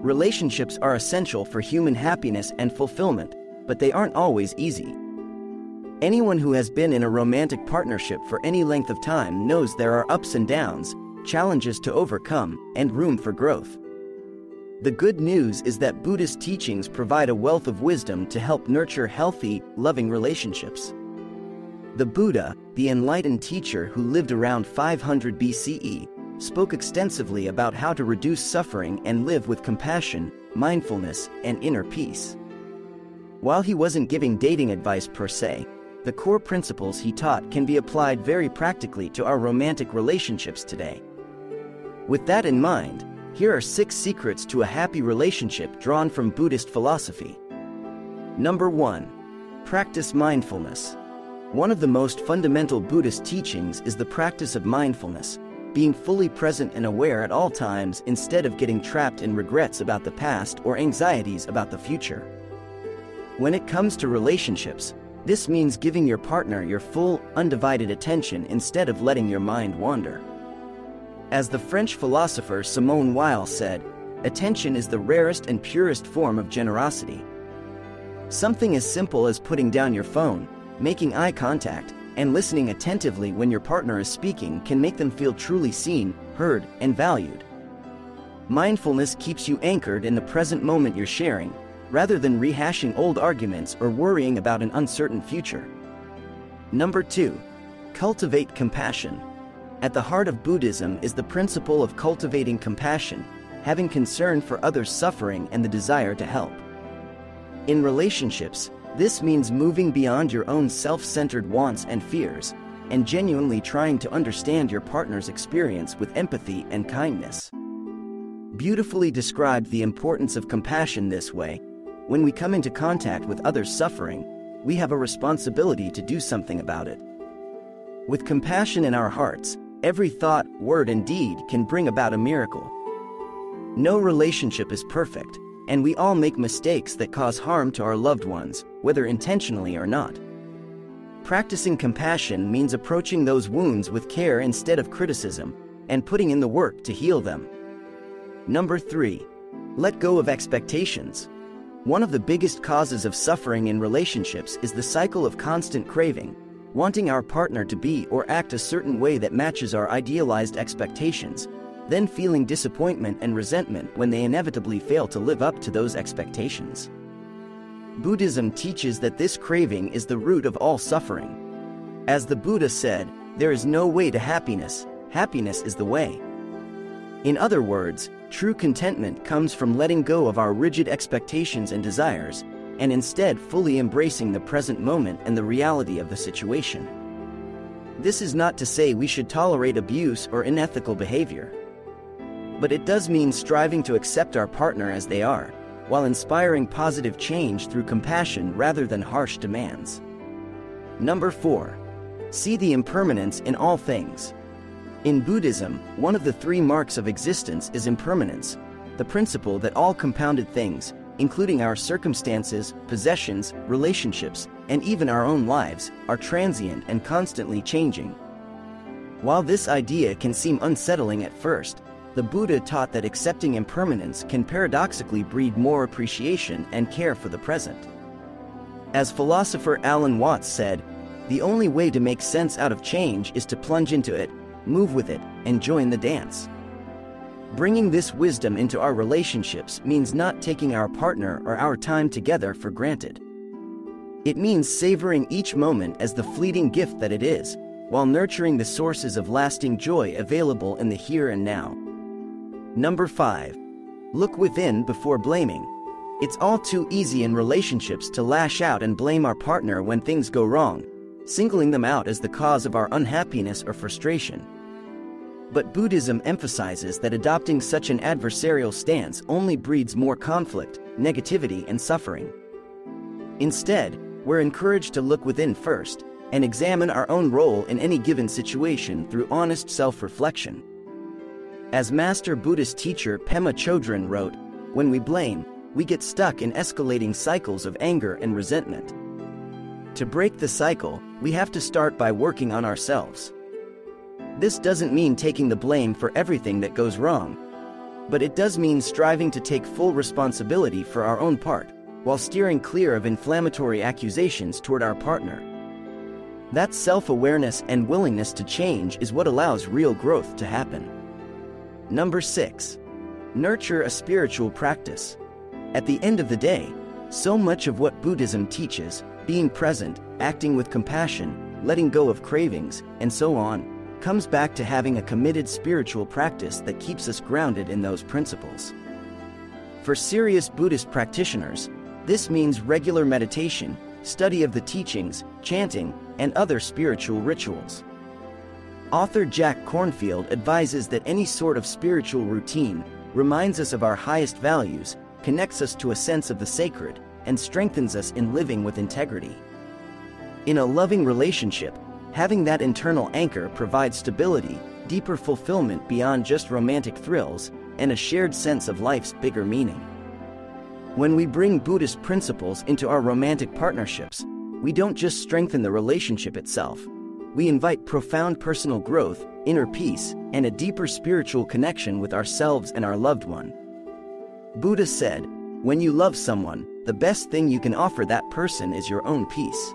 Relationships are essential for human happiness and fulfillment, but they aren't always easy. Anyone who has been in a romantic partnership for any length of time knows there are ups and downs, challenges to overcome, and room for growth. The good news is that Buddhist teachings provide a wealth of wisdom to help nurture healthy, loving relationships. The Buddha, the enlightened teacher who lived around 500 BCE, spoke extensively about how to reduce suffering and live with compassion, mindfulness, and inner peace. While he wasn't giving dating advice per se, the core principles he taught can be applied very practically to our romantic relationships today. With that in mind, here are 6 secrets to a happy relationship drawn from Buddhist philosophy. Number 1. Practice mindfulness. One of the most fundamental Buddhist teachings is the practice of mindfulness, being fully present and aware at all times instead of getting trapped in regrets about the past or anxieties about the future. When it comes to relationships, this means giving your partner your full, undivided attention instead of letting your mind wander. As the French philosopher Simone Weil said, attention is the rarest and purest form of generosity. Something as simple as putting down your phone, making eye contact, and listening attentively when your partner is speaking can make them feel truly seen, heard, and valued. Mindfulness keeps you anchored in the present moment you're sharing, rather than rehashing old arguments or worrying about an uncertain future. Number 2. Cultivate compassion. At the heart of Buddhism is the principle of cultivating compassion, having concern for others' suffering and the desire to help. In relationships, this means moving beyond your own self-centered wants and fears, and genuinely trying to understand your partner's experience with empathy and kindness. Beautifully described the importance of compassion this way: when we come into contact with others' suffering, we have a responsibility to do something about it. With compassion in our hearts, every thought, word, and deed can bring about a miracle. No relationship is perfect, and we all make mistakes that cause harm to our loved ones, whether intentionally or not. Practicing compassion means approaching those wounds with care instead of criticism, and putting in the work to heal them. Number 3. Let go of expectations. One of the biggest causes of suffering in relationships is the cycle of constant craving, wanting our partner to be or act a certain way that matches our idealized expectations, then feeling disappointment and resentment when they inevitably fail to live up to those expectations. Buddhism teaches that this craving is the root of all suffering. As the Buddha said, there is no way to happiness, happiness is the way. In other words, true contentment comes from letting go of our rigid expectations and desires, and instead fully embracing the present moment and the reality of the situation. This is not to say we should tolerate abuse or unethical behavior. But it does mean striving to accept our partner as they are, while inspiring positive change through compassion rather than harsh demands. Number 4. See the impermanence in all things. In Buddhism, one of the 3 marks of existence is impermanence, the principle that all compounded things, including our circumstances, possessions, relationships, and even our own lives, are transient and constantly changing. While this idea can seem unsettling at first, the Buddha taught that accepting impermanence can paradoxically breed more appreciation and care for the present. As philosopher Alan Watts said, the only way to make sense out of change is to plunge into it, move with it, and join the dance. Bringing this wisdom into our relationships means not taking our partner or our time together for granted. It means savoring each moment as the fleeting gift that it is, while nurturing the sources of lasting joy available in the here and now. Number 5. Look within before blaming. It's all too easy in relationships to lash out and blame our partner when things go wrong, singling them out as the cause of our unhappiness or frustration. But Buddhism emphasizes that adopting such an adversarial stance only breeds more conflict, negativity, and suffering. Instead, we're encouraged to look within first, and examine our own role in any given situation through honest self-reflection. As Master Buddhist teacher Pema Chodron wrote, when we blame, we get stuck in escalating cycles of anger and resentment. To break the cycle, we have to start by working on ourselves. This doesn't mean taking the blame for everything that goes wrong. but it does mean striving to take full responsibility for our own part, while steering clear of inflammatory accusations toward our partner. That self-awareness and willingness to change is what allows real growth to happen. Number 6. Nurture a spiritual practice. At the end of the day, so much of what Buddhism teaches, being present, acting with compassion, letting go of cravings, and so on, comes back to having a committed spiritual practice that keeps us grounded in those principles. For serious Buddhist practitioners, this means regular meditation, study of the teachings, chanting, and other spiritual rituals. Author Jack Kornfield advises that any sort of spiritual routine reminds us of our highest values, connects us to a sense of the sacred, and strengthens us in living with integrity. In a loving relationship, having that internal anchor provides stability, deeper fulfillment beyond just romantic thrills, and a shared sense of life's bigger meaning. When we bring Buddhist principles into our romantic partnerships, we don't just strengthen the relationship itself. We invite profound personal growth, inner peace, and a deeper spiritual connection with ourselves and our loved one. Buddha said, "When you love someone, the best thing you can offer that person is your own peace."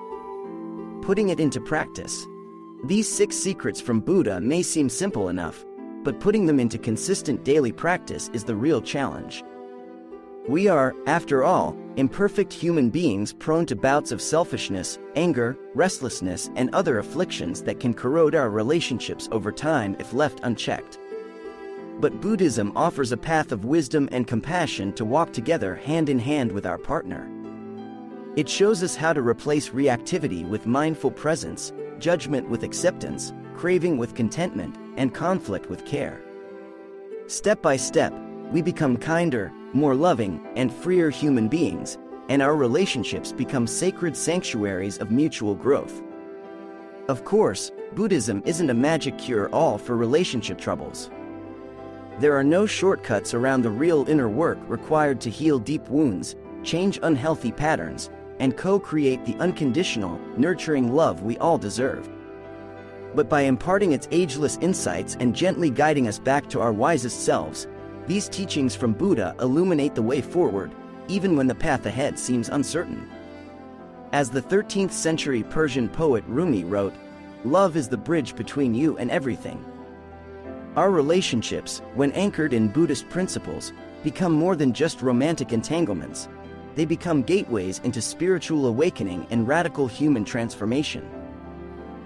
Putting it into practice. These 6 secrets from Buddha may seem simple enough, but putting them into consistent daily practice is the real challenge. We are, after all, imperfect human beings prone to bouts of selfishness, anger, restlessness, and other afflictions that can corrode our relationships over time if left unchecked. But Buddhism offers a path of wisdom and compassion to walk together hand in hand with our partner. It shows us how to replace reactivity with mindful presence, judgment with acceptance, craving with contentment, and conflict with care. Step by step, we become kinder, more loving, and freer human beings, and our relationships become sacred sanctuaries of mutual growth. Of course, Buddhism isn't a magic cure-all for relationship troubles. There are no shortcuts around the real inner work required to heal deep wounds, change unhealthy patterns, and co-create the unconditional, nurturing love we all deserve. But by imparting its ageless insights and gently guiding us back to our wisest selves, these teachings from Buddha illuminate the way forward, even when the path ahead seems uncertain. As the 13th century Persian poet Rumi wrote, "Love is the bridge between you and everything." Our relationships, when anchored in Buddhist principles, become more than just romantic entanglements. They become gateways into spiritual awakening and radical human transformation.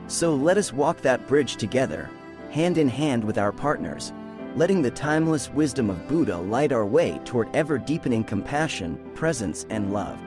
So let us walk that bridge together, hand in hand with our partners, letting the timeless wisdom of Buddha light our way toward ever-deepening compassion, presence, and love.